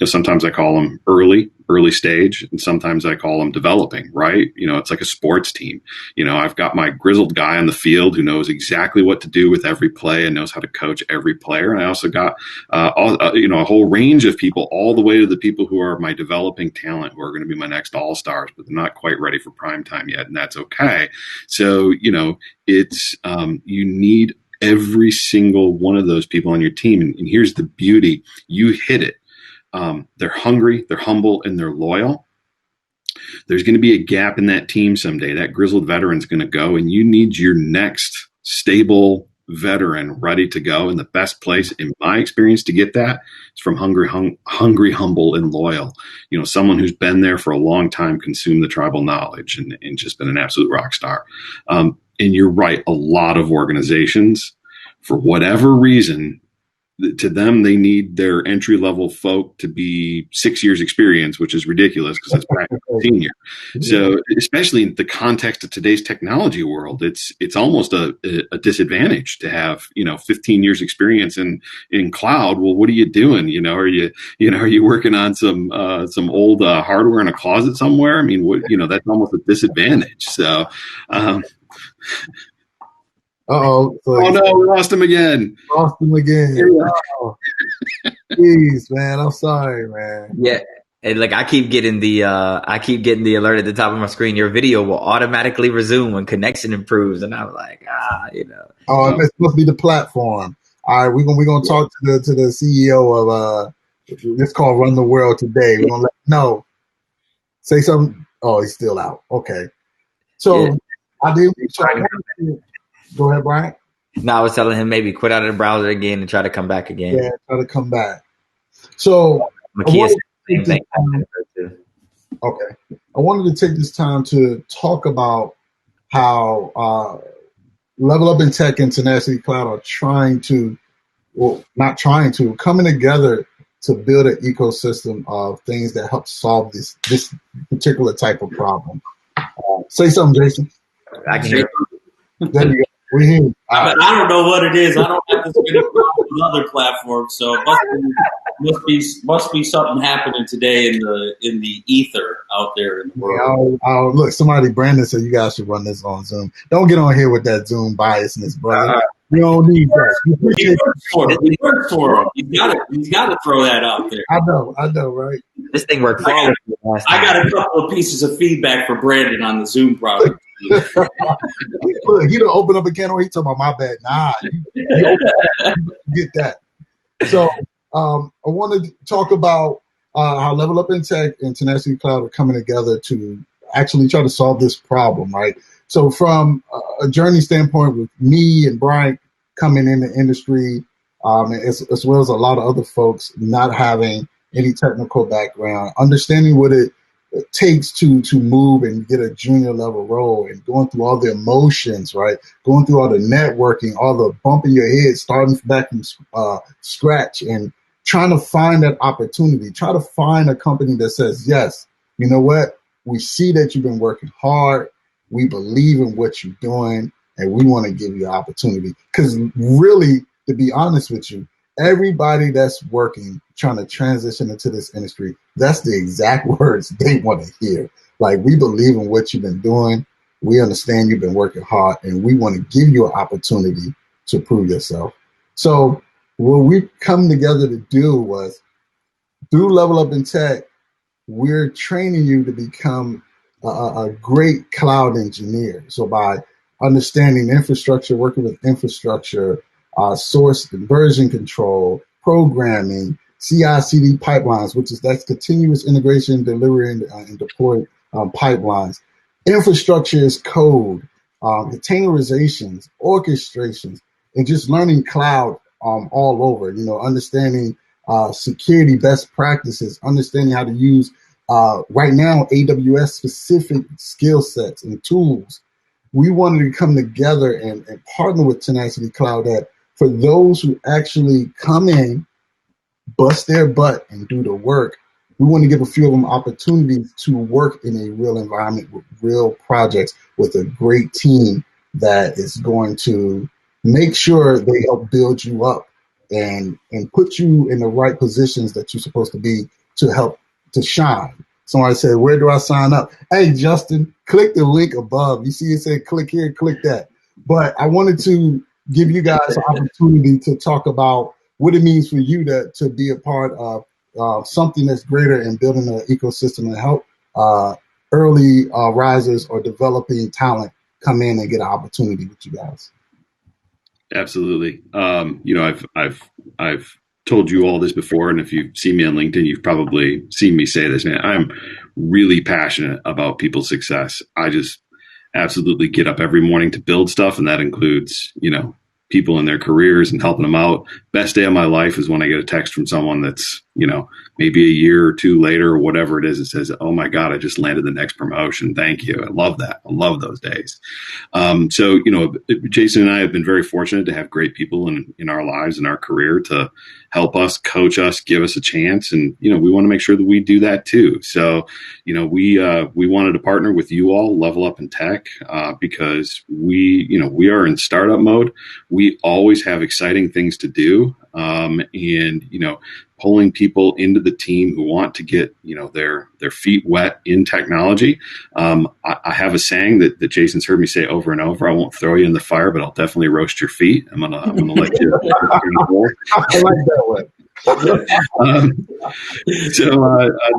Sometimes I call them early stage, and sometimes I call them developing, right? It's like a sports team. I've got my grizzled guy on the field who knows exactly what to do with every play and knows how to coach every player. And I also got, a whole range of people, all the way to the people who are my developing talent, who are going to be my next all-stars, but they're not quite ready for prime time yet. And that's okay. So, it's, you need every single one of those people on your team. And here's the beauty. You hit it. They're hungry, they're humble, and they're loyal. There's going to be a gap in that team someday. That grizzled veteran's going to go, and you need your next stable veteran ready to go. And the best place, in my experience, to get that is from hungry, humble, and loyal. Someone who's been there for a long time, consumed the tribal knowledge, and just been an absolute rock star. And you're right, a lot of organizations, for whatever reason, to them, they need their entry-level folk to be 6 years experience, which is ridiculous because that's practically senior. So especially in the context of today's technology world, it's almost a disadvantage to have, 15 years experience in cloud. Well, what are you doing? Are you working on some old hardware in a closet somewhere? I mean, that's almost a disadvantage. So, oh no, we lost him again. Oh, jeez, man, I'm sorry, man. Yeah, and I keep getting the alert at the top of my screen. Your video will automatically resume when connection improves, and I'm like, Oh, it must be the platform. All right, we're gonna talk to the CEO of it's called Run the World today. We're gonna let him know. Say something. Oh, he's still out. Okay. So Yeah. I did. So go ahead, Brian. No, I was telling him maybe quit out of the browser again and try to come back again. Yeah, try to come back. So Makia said the same thing. Okay. I wanted to take this time to talk about how Level Up in Tech and Tenacity Cloud are trying to, well, not trying to, coming together to build an ecosystem of things that help solve this particular type of problem. Say something, Jason. I can hear. There you go. We're here. I don't know what it is. I don't have this many problems with other platforms, so it must be something happening today in the ether out there in the world. Look, Brandon said you guys should run this on Zoom. Don't get on here with that Zoom biasness, brother. You don't need that. He worked for him. He's got to throw that out there. I know, right? This thing worked flawlessly last time. I got a couple of pieces of feedback for Brandon on the Zoom product. Look, he don't open up a can. He talking about my bad. Nah, you get that. So I wanted to talk about how Level Up in Tech and Tenacity Cloud are coming together to actually try to solve this problem, right? So from a journey standpoint, with me and Brian coming in the industry, as well as a lot of other folks not having any technical background, understanding what it takes to move and get a junior level role, and going through all the emotions, right? Going through all the networking, all the bumping your head, starting back from scratch, and trying to find that opportunity. Try to find a company that says, yes, you know what? We see that you've been working hard. We believe in what you're doing, and we want to give you an opportunity. Because really, to be honest with you, everybody that's working, trying to transition into this industry, that's the exact words they want to hear. Like, we believe in what you've been doing. We understand you've been working hard, and we want to give you an opportunity to prove yourself. So what we come together to do was, through Level Up in Tech, we're training you to become a great cloud engineer. So by understanding infrastructure, working with infrastructure, source and version control, programming, CI/CD pipelines, that's continuous integration, delivery, and deploy pipelines. Infrastructure is code, containerizations, orchestrations, and just learning cloud all over. Understanding security best practices, understanding how to use right now AWS specific skill sets and tools. We wanted to come together and partner with Tenacity Cloud, that for those who actually come in, bust their butt, and do the work, we want to give a few of them opportunities to work in a real environment with real projects with a great team that is going to make sure they help build you up and put you in the right positions that you're supposed to be to help to shine. Somebody said, where do I sign up? Hey, Justin, click the link above. You see it said click here, click that. But I wanted to give you guys an opportunity to talk about what it means for you to be a part of something that's greater in building an ecosystem and help early risers or developing talent come in and get an opportunity with you guys. Absolutely. I've told you all this before, and if you've seen me on LinkedIn, you've probably seen me say this, man. I'm really passionate about people's success. I just absolutely get up every morning to build stuff, and that includes, people in their careers and helping them out. Best day of my life is when I get a text from someone that's, maybe a year or two later or whatever it is, it says, oh my God, I just landed the next promotion. Thank you. I love that. I love those days. So, Jason and I have been very fortunate to have great people in our lives, in our career, to help us, coach us, give us a chance. And, we want to make sure that we do that too. So, we wanted to partner with you all, Level Up in Tech, because we are in startup mode. We always have exciting things to do. Pulling people into the team who want to get, their feet wet in technology. I have a saying that Jason's heard me say over and over. I won't throw you in the fire, but I'll definitely roast your feet. I'm gonna let you. I like that one.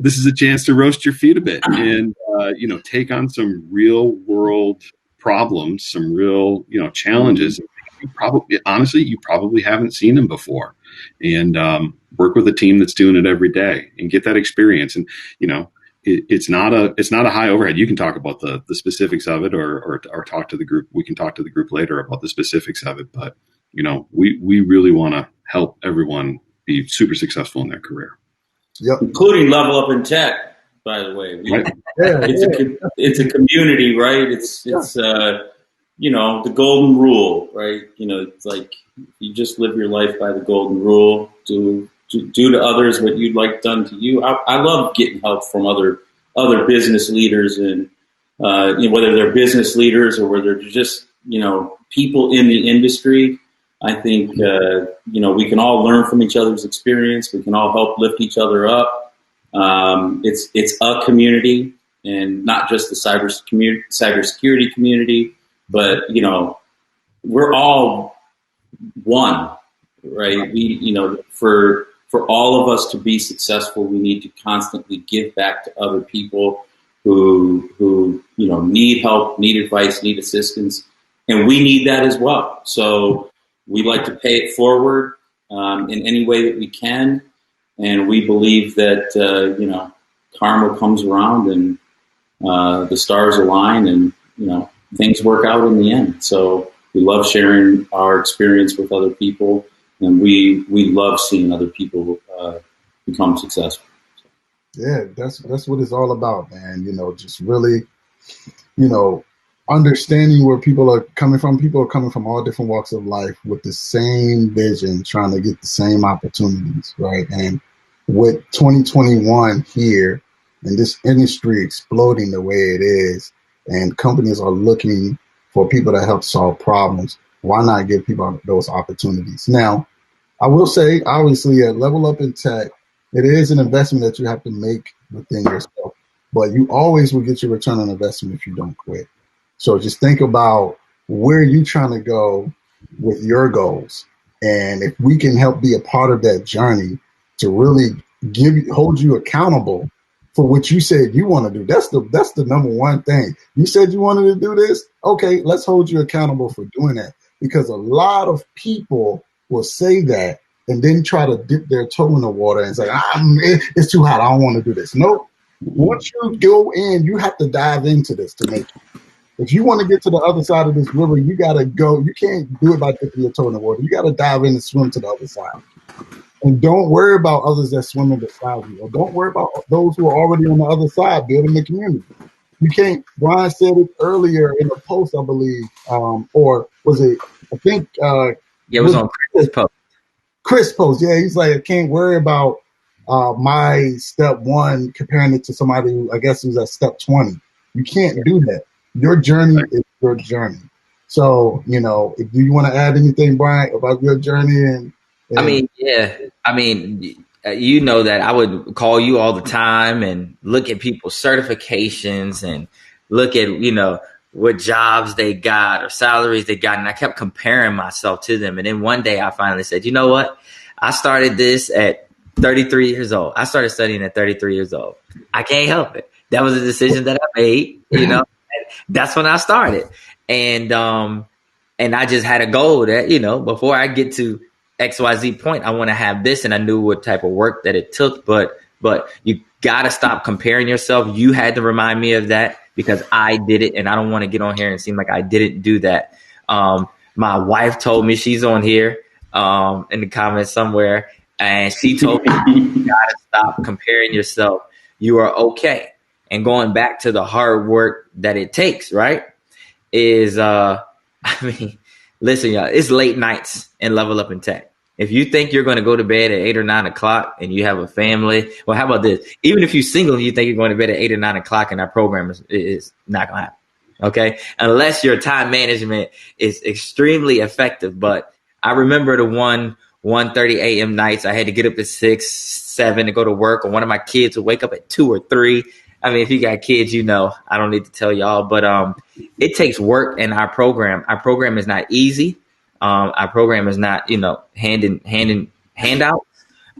This is a chance to roast your feet a bit and, take on some real world problems, some real, challenges. You probably haven't seen them before, and work with a team that's doing it every day and get that experience. And, it's not a high overhead. You can talk about the specifics of it, or talk to the group. We can talk to the group later about the specifics of it. But we really want to help everyone be super successful in their career. Yep. Including Level Up in Tech, by the way. It's a community, right? It's the golden rule, right? It's like you just live your life by the golden rule. Do to others what you'd like done to you. I love getting help from other business leaders, and whether they're business leaders or whether they're just people in the industry. I think we can all learn from each other's experience. We can all help lift each other up. It's a community, and not just the cybersecurity community, but we're all one, right? For all of us to be successful, we need to constantly give back to other people who need help, need advice, need assistance, and we need that as well. So we like to pay it forward in any way that we can, and we believe that karma comes around and the stars align, and things work out in the end. So we love sharing our experience with other people, and we love seeing other people become successful. Yeah, that's what it's all about, man. Just really, understanding where people are coming from. People are coming from all different walks of life with the same vision, trying to get the same opportunities, right? And with 2021 here and this industry exploding the way it is, and companies are looking for people to help solve problems, why not give people those opportunities? Now, I will say, obviously, at Level Up in Tech, it is an investment that you have to make within yourself, but you always will get your return on investment if you don't quit. So just think about where you're trying to go with your goals. And if we can help be a part of that journey to really hold you accountable for what you said you want to do, that's the number one thing. You said you wanted to do this. Okay, let's hold you accountable for doing that, because a lot of people will say that and then try to dip their toe in the water and say, it's too hot, I don't want to do this. Nope. Once you go in, you have to dive into this to make it. If you want to get to the other side of this river, you got to go. You can't do it by dipping your toe in the water. You got to dive in and swim to the other side. And don't worry about others that swim beside you. Or don't worry about those who are already on the other side, building the community. You can't, Brian said it earlier in a post, I believe, or was it, I think. It was on Chris' post. Chris post, yeah. He's like, I can't worry about my step one comparing it to somebody who I guess who's at step 20. You can't do that. Your journey is your journey. So, do you want to add anything, Brian, about your journey? And I mean, that I would call you all the time and look at people's certifications and look at, what jobs they got or salaries they got. And I kept comparing myself to them. And then one day I finally said, you know what? I started this at 33 years old. I started studying at 33 years old. I can't help it. That was a decision that I made, That's when I started. And I just had a goal that, before I get to XYZ point, I want to have this. And I knew what type of work that it took. But you got to stop comparing yourself. You had to remind me of that because I did it. And I don't want to get on here and seem like I didn't do that. My wife told me, she's on here in the comments somewhere. And she told me, you got to stop comparing yourself. You are okay. And going back to the hard work that it takes, right, is, listen, y'all, it's late nights in Level Up in Tech. If you think you're going to go to bed at 8 or 9 o'clock and you have a family, well, how about this? Even if you're single and you think you're going to bed at 8 or 9 o'clock and our program is not going to happen, okay? Unless your time management is extremely effective. But I remember the 1:30 a.m. nights. I had to get up at 6, 7 to go to work, or one of my kids would wake up at 2 or 3. I mean, if you got kids, I don't need to tell y'all, but it takes work in our program. Our program is not easy. Our program is not, handout.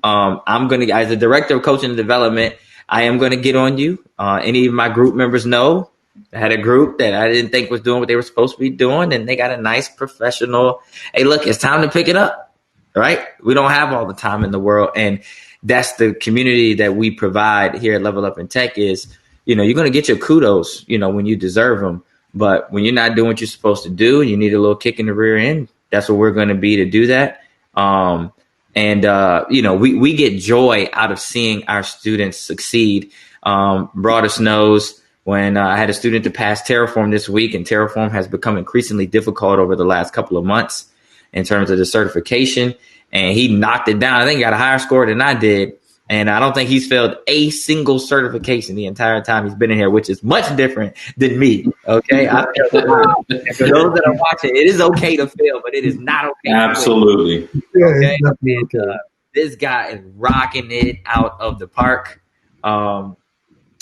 I'm going to, as a director of coaching and development, I am going to get on you. Any of my group members know I had a group that I didn't think was doing what they were supposed to be doing, and they got a nice professional. Hey, look, it's time to pick it up. right? We don't have all the time in the world. And that's the community that we provide here at Level Up in Tech is, you're going to get your kudos, when you deserve them. But when you're not doing what you're supposed to do, you need a little kick in the rear end. That's what we're going to be to do that. We get joy out of seeing our students succeed. Broadus knows when I had a student to pass Terraform this week, and Terraform has become increasingly difficult over the last couple of months in terms of the certification, and he knocked it down. I think he got a higher score than I did. And I don't think he's failed a single certification the entire time he's been in here, which is much different than me. Okay. For those that are watching, it is okay to fail, but it is not okay. Absolutely. To fail. Okay. And, this guy is rocking it out of the park. I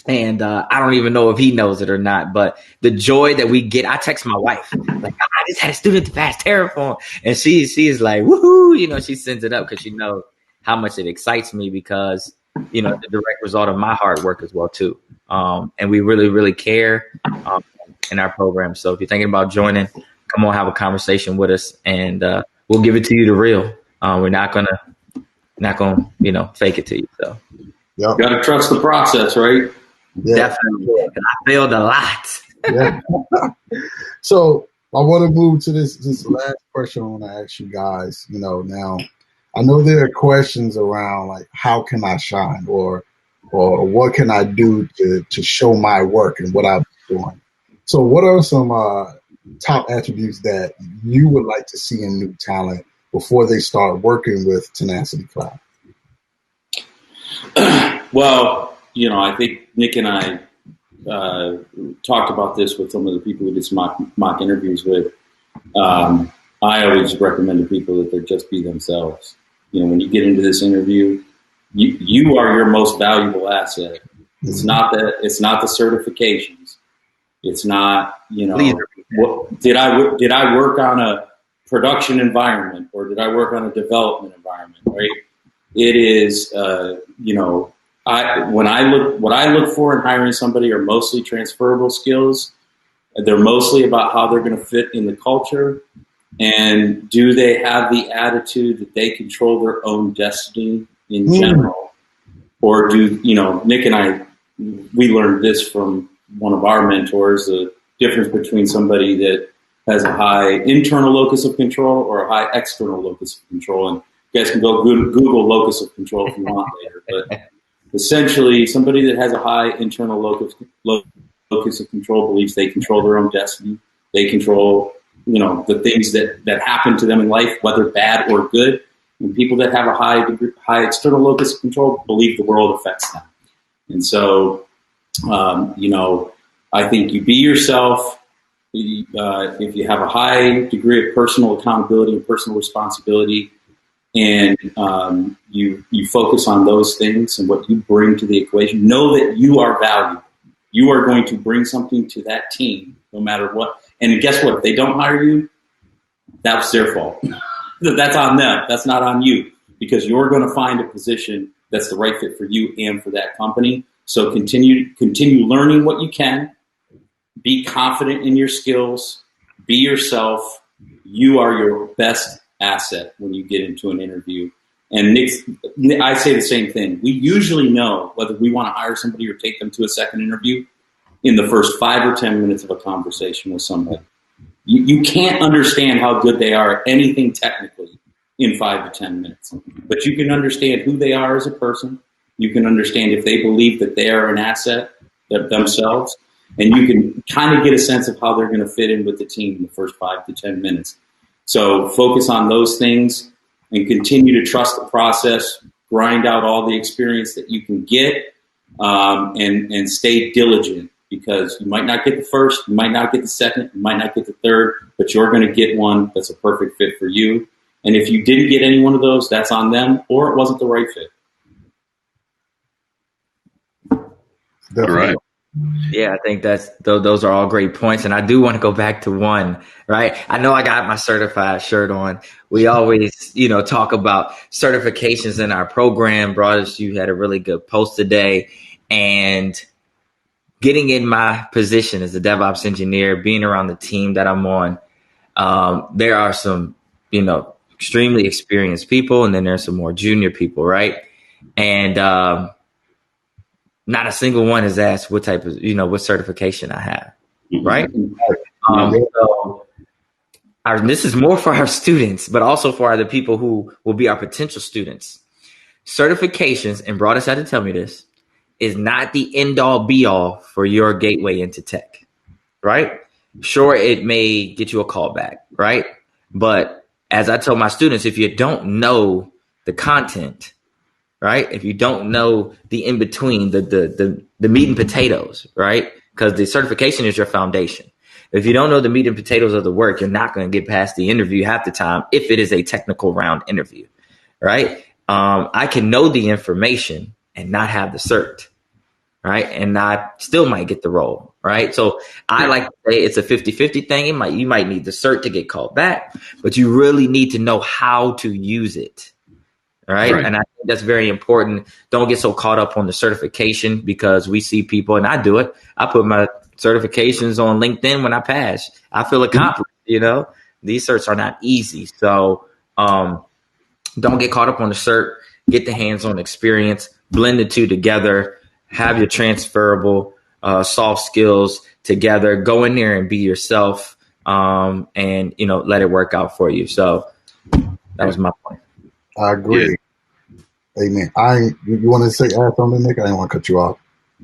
don't even know if he knows it or not, but the joy that we get, I text my wife, like, I just had a student to pass Terraform. And she is like, woohoo, she sends it up because she knows how much it excites me because, the direct result of my hard work as well, too. And we really, really care in our program. So if you're thinking about joining, come on, have a conversation with us, and we'll give it to you the real. We're not gonna, fake it to you. So you got to trust the process, right? Yeah. Definitely. I failed a lot. Yeah. So I want to move to this last question I want to ask you guys. Now I know there are questions around like, how can I shine, or what can I do to show my work and what I'm doing? So what are some top attributes that you would like to see in new talent before they start working with Tenacity Cloud? Well, I think Nick and I talked about this with some of the people we did some mock interviews with. I always recommend to people that they just be themselves. When you get into this interview, you are your most valuable asset. It's not the certifications. It's not, did I work on a production environment, or did I work on a development environment, right? It is, what I look for in hiring somebody are mostly transferable skills. They're mostly about how they're going to fit in the culture, and do they have the attitude that they control their own destiny in general, or do Nick and I, we learned this from one of our mentors, the difference between somebody that has a high internal locus of control or a high external locus of control. And you guys can go Google locus of control if you want later, but essentially somebody that has a high internal locus of control believes they control their own destiny. They control, the things that happen to them in life, whether bad or good. And people that have a high external locus of control believe the world affects them. And so, I think you be yourself. If you have a high degree of personal accountability and personal responsibility, and you focus on those things and what you bring to the equation, know that you are valuable. You are going to bring something to that team, no matter what. And guess what? If they don't hire you, that's their fault. That's on them. That's not on you, because you're going to find a position that's the right fit for you and for that company. So continue learning what you can. Be confident in your skills. Be yourself. You are your best asset when you get into an interview. And I say the same thing. We usually know whether we want to hire somebody or take them to a second interview in the first 5 or 10 minutes of a conversation with somebody. You can't understand how good they are at anything technically in 5 to 10 minutes, but you can understand who they are as a person. You can understand if they believe that they are an asset themselves, and you can kind of get a sense of how they're going to fit in with the team in the first 5 to 10 minutes. So focus on those things and continue to trust the process, grind out all the experience that you can get, and stay diligent, because you might not get the first, you might not get the second, you might not get the third, but you're going to get one that's a perfect fit for you. And if you didn't get any one of those, that's on them, or it wasn't the right fit. All right. Yeah, I think those are all great points. And I do want to go back to one, right? I know I got my certified shirt on. We always, talk about certifications in our program. Broadus, you had a really good post today. And getting in my position as a DevOps engineer, being around the team that I'm on, there are some, extremely experienced people, and then there's some more junior people, right? And not a single one has asked what type of, what certification I have, right? So this is more for our students, but also for the people who will be our potential students. Certifications, and Broadus had to tell me this, is not the end all be all for your gateway into tech, right? Sure, it may get you a call back, right? But as I tell my students, if you don't know the content, right? If you don't know the in between, the meat and potatoes, right? Because the certification is your foundation. If you don't know the meat and potatoes of the work, you're not going to get past the interview half the time if it is a technical round interview, right? I can know the information and not have the cert, right? And I still might get the role, right? So I like to say it's a 50-50 thing. You might need the cert to get called back, but you really need to know how to use it, right? And I think that's very important. Don't get so caught up on the certification, because we see people, and I do it. I put my certifications on LinkedIn when I pass. I feel accomplished, These certs are not easy. So don't get caught up on the cert. Get the hands-on experience. Blend the two together. Have your transferable soft skills together. Go in there and be yourself, and let it work out for you. So that was my point. I agree. Yeah. Amen. You want to add something, Nick? I didn't want to cut you off.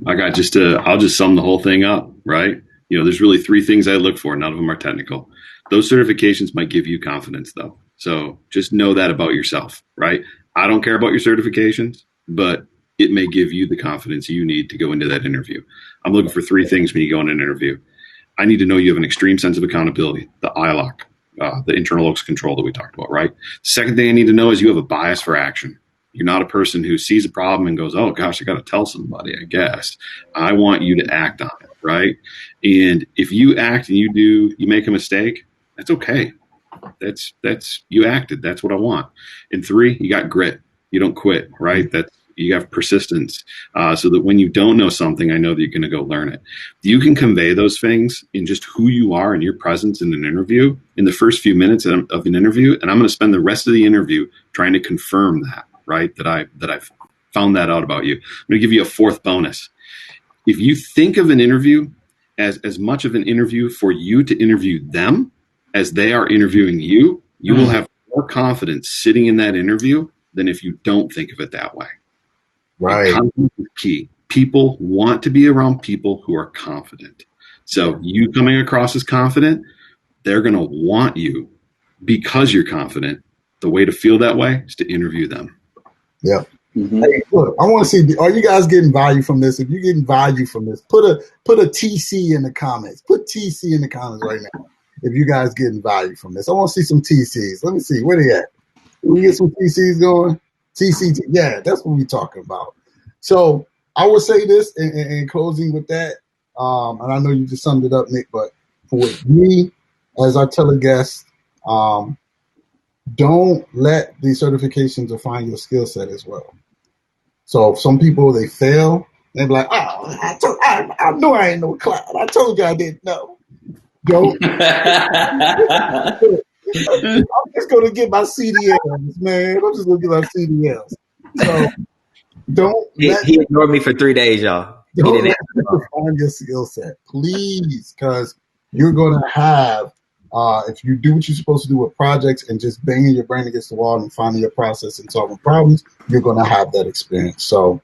I'll just sum the whole thing up, right? There's really three things I look for. None of them are technical. Those certifications might give you confidence, though. So just know that about yourself, right? I don't care about your certifications, but it may give you the confidence you need to go into that interview. I'm looking for three things when you go in an interview. I need to know you have an extreme sense of accountability, the ILOC, the internal locus control that we talked about, right? Second thing I need to know is you have a bias for action. You're not a person who sees a problem and goes, oh, gosh, I got to tell somebody, I guess. I want you to act on it, right? And if you act and you make a mistake, that's okay. That's you acted. That's what I want. And three, you got grit. You don't quit, right? You have persistence, so that when you don't know something, I know that you're going to go learn it. You can convey those things in just who you are and your presence in an interview in the first few minutes of an interview. And I'm going to spend the rest of the interview trying to confirm that, right? That I've found that out about you. I'm going to give you a fourth bonus. If you think of an interview as much of an interview for you to interview them as they are interviewing you, you will have more confidence sitting in that interview than if you don't think of it that way. Right. Confidence is key. People want to be around people who are confident. So you coming across as confident, they're going to want you because you're confident. The way to feel that way is to interview them. Yeah. Mm-hmm. Hey, look, I want to see, are you guys getting value from this? If you're getting value from this, put a TC in the comments. Put TC in the comments right now if you guys getting value from this. I want to see some TCs. Let me see. Where they at? Can we get some TCs going? TC, yeah, that's what we're talking about. So I would say this in closing with that, and I know you just summed it up, Nick, but for me, as I tell a guest, don't let the certifications define your skill set as well. So some people, they fail, they're like, oh, I know I ain't no cloud. I told you I didn't know. Don't. I'm just going to get my CDLs, man. I'm just going to get my CDLs. So don't he ignored me for 3 days, y'all. Don't let people define your skill set, please, because you're going to have, if you do what you're supposed to do with projects and just banging your brain against the wall and finding your process and solving problems, you're going to have that experience. So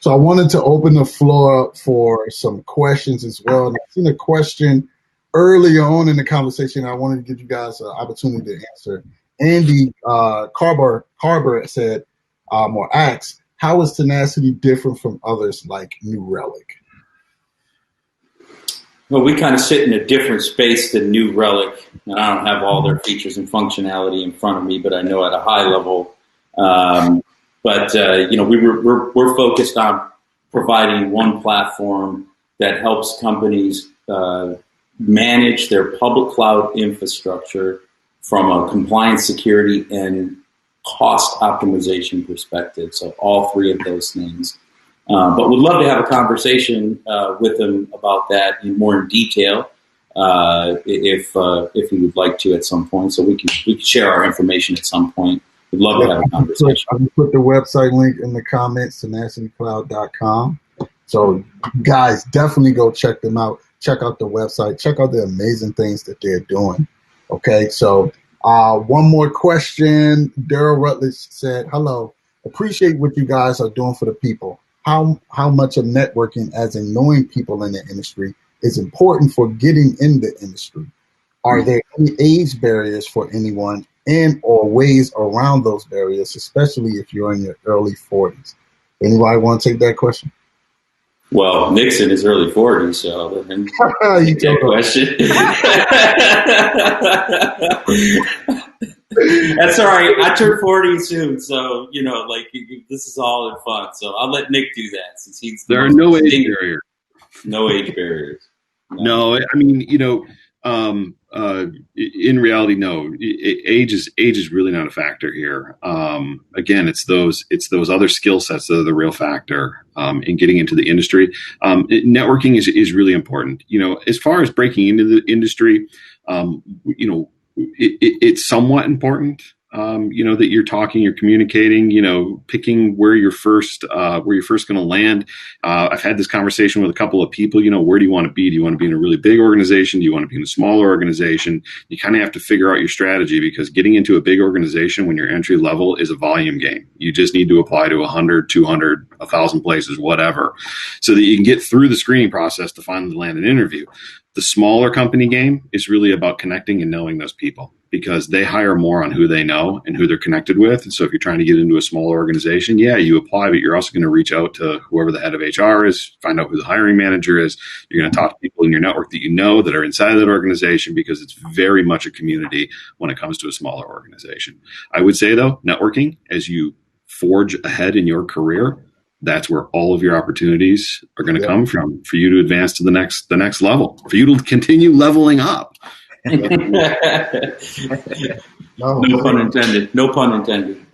I wanted to open the floor for some questions as well. And I've seen a question earlier on in the conversation. I wanted to give you guys an opportunity to answer. Andy Carber said, or asked, how is Tenacity different from others like New Relic? Well, we kind of sit in a different space than New Relic. And I don't have all their features and functionality in front of me, but I know at a high level. We're focused on providing one platform that helps companies manage their public cloud infrastructure from a compliance, security, and cost optimization perspective. So all three of those things. But we'd love to have a conversation with them about that more in detail. if you would like to at some point, so we can share our information at some point. We'd love to have a conversation. I can put the website link in the comments, tenacitycloud.com. So guys, definitely go check them out. Check out the website. Check out the amazing things that they're doing. Okay, so one more question. Daryl Rutledge said, hello, appreciate what you guys are doing for the people. How much of networking, as in knowing people in the industry, is important for getting in the industry? Are there any age barriers for anyone and or ways around those barriers, especially if you're in your early 40s? Anybody want to take that question? Well, Nick's in his early 40s, so let him take that question. That's all right. I turned 40 soon, so, this is all in fun. So I'll let Nick do that since he's there are no age barriers. No age barriers. No, I mean, in reality, no. Age is really not a factor here. Again, it's those other skill sets that are the real factor in getting into the industry. Networking is really important. As far as breaking into the industry, it's somewhat important. That you're talking, you're communicating, picking where you're first going to land. I've had this conversation with a couple of people, where do you want to be? Do you want to be in a really big organization? Do you want to be in a smaller organization? You kind of have to figure out your strategy, because getting into a big organization when you're entry level is a volume game. You just need to apply to 100, 200, 1,000 places, whatever, so that you can get through the screening process to finally land an interview. The smaller company game is really about connecting and knowing those people, because they hire more on who they know and who they're connected with. And so if you're trying to get into a smaller organization, yeah, you apply, but you're also going to reach out to whoever the head of HR is, find out who the hiring manager is. You're going to talk to people in your network that that are inside of that organization, because it's very much a community when it comes to a smaller organization. I would say, though, networking, as you forge ahead in your career, that's where all of your opportunities are going to come from, for you to advance to the next level, for you to continue leveling up. No pun intended. No pun intended.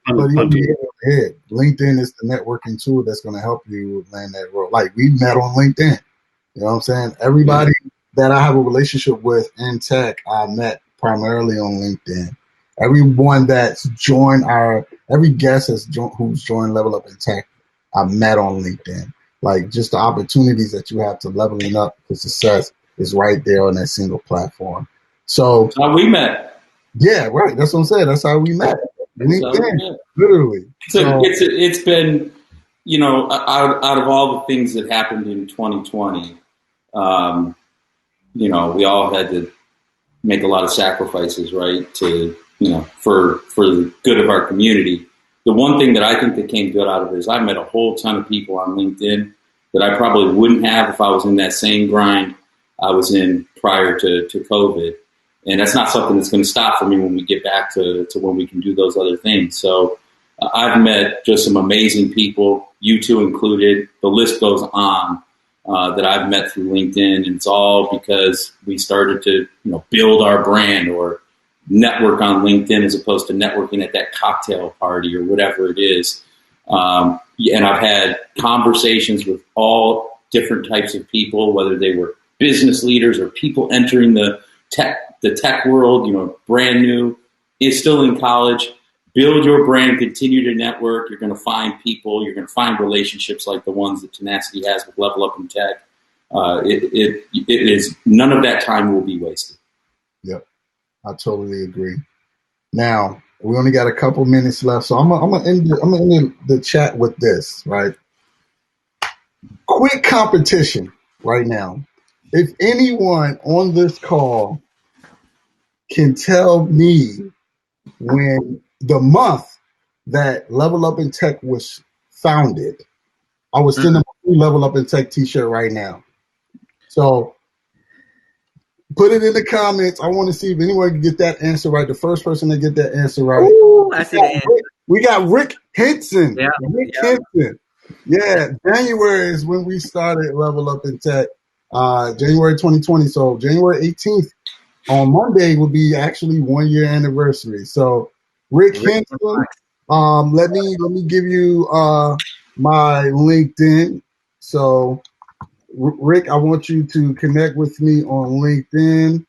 LinkedIn is the networking tool that's going to help you land that role. Like, we met on LinkedIn. You know what I'm saying? Everybody that I have a relationship with in tech, I met primarily on LinkedIn. Everyone that's joined every guest who's joined Level Up in Tech, I met on LinkedIn. Like, just the opportunities that you have to leveling up for success is right there on that single platform. So that's how we met. Yeah, right. That's what I'm saying. That's how we met. LinkedIn, literally. So it's been, out of all the things that happened in 2020, we all had to make a lot of sacrifices, right? To, for the good of our community. The one thing that I think that came good out of it is I met a whole ton of people on LinkedIn that I probably wouldn't have if I was in that same grind I was in prior to COVID. And that's not something that's going to stop for me when we get back to when we can do those other things. So I've met just some amazing people, you two included. The list goes on that I've met through LinkedIn. And it's all because we started to build our brand or network on LinkedIn as opposed to networking at that cocktail party or whatever it is. And I've had conversations with all different types of people, whether they were business leaders or people entering the tech world, brand new, is still in college. Build your brand, continue to network. You're going to find people. You're going to find relationships like the ones that Tenacity has with Level Up in Tech. It is, none of that time will be wasted. Yep. I totally agree. Now, we only got a couple minutes left, so I'm gonna end the chat with this, right? Quick competition right now. If anyone on this call can tell me when the month that Level Up in Tech was founded, I would send them a free Level Up in Tech t-shirt right now. So put it in the comments. I want to see if anyone can get that answer right. The first person to get that answer right. Ooh, I see the answer. We got Rick Henson. Yeah. Henson. Yeah, January is when we started Level Up in Tech. January 2020. So January 18th on Monday will be actually 1 year anniversary. So Rick Henson, let me give you my LinkedIn. So Rick, I want you to connect with me on LinkedIn.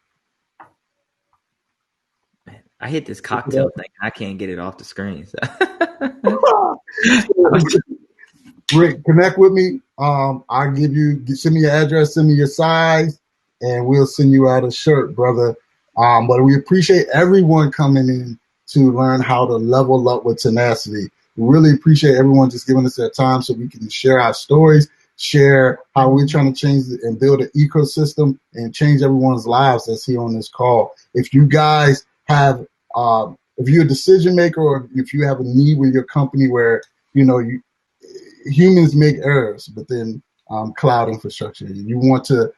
I hit this cocktail thing. I can't get it off the screen. So. Rick, connect with me. I'll send me your address, send me your size, and we'll send you out a shirt, brother. But we appreciate everyone coming in to learn how to level up with tenacity. We really appreciate everyone just giving us their time so we can share our stories, share how we're trying to change and build an ecosystem and change everyone's lives that's here on this call. If you guys have, if you're a decision maker or if you have a need with your company where, humans make errors, but then cloud infrastructure. You want to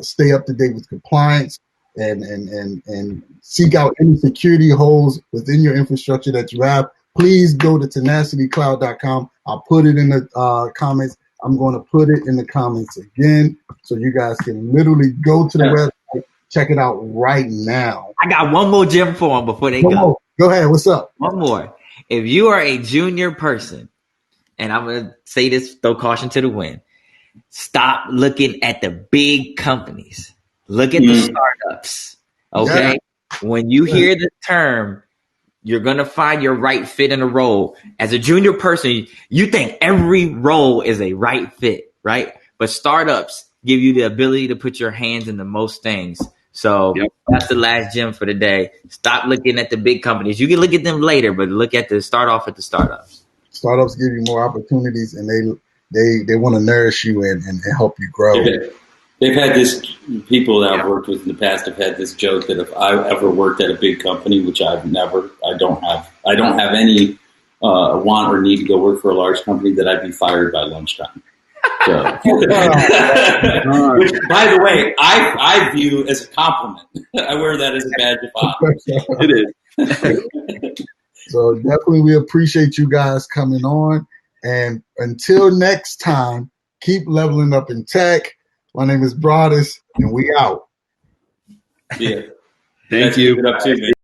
stay up to date with compliance and seek out any security holes within your infrastructure that you have. Please go to tenacitycloud.com. I'll put it in the comments. I'm going to put it in the comments again so you guys can literally go to the website, check it out right now. I got one more gem for them before they go. Go ahead. What's up? One more. If you are a junior person, and I'm going to say this, throw caution to the wind, stop looking at the big companies. Look at the startups. Okay? Yeah. When you hear the term, you're going to find your right fit in a role. As a junior person, you think every role is a right fit, right? But startups give you the ability to put your hands in the most things. So that's the last gem for the day. Stop looking at the big companies. You can look at them later, but start off at the startups. Startups give you more opportunities, and they want to nourish you and help you grow. They've had this, people that I've worked with in the past have had this joke that if I ever worked at a big company, which I don't have any want or need to go work for a large company, that I'd be fired by lunchtime. So, which, by the way, I view as a compliment. I wear that as a badge of honor. It is. So definitely we appreciate you guys coming on. And until next time, keep leveling up in tech. My name is Broadus, and we out. Yeah. Thank you.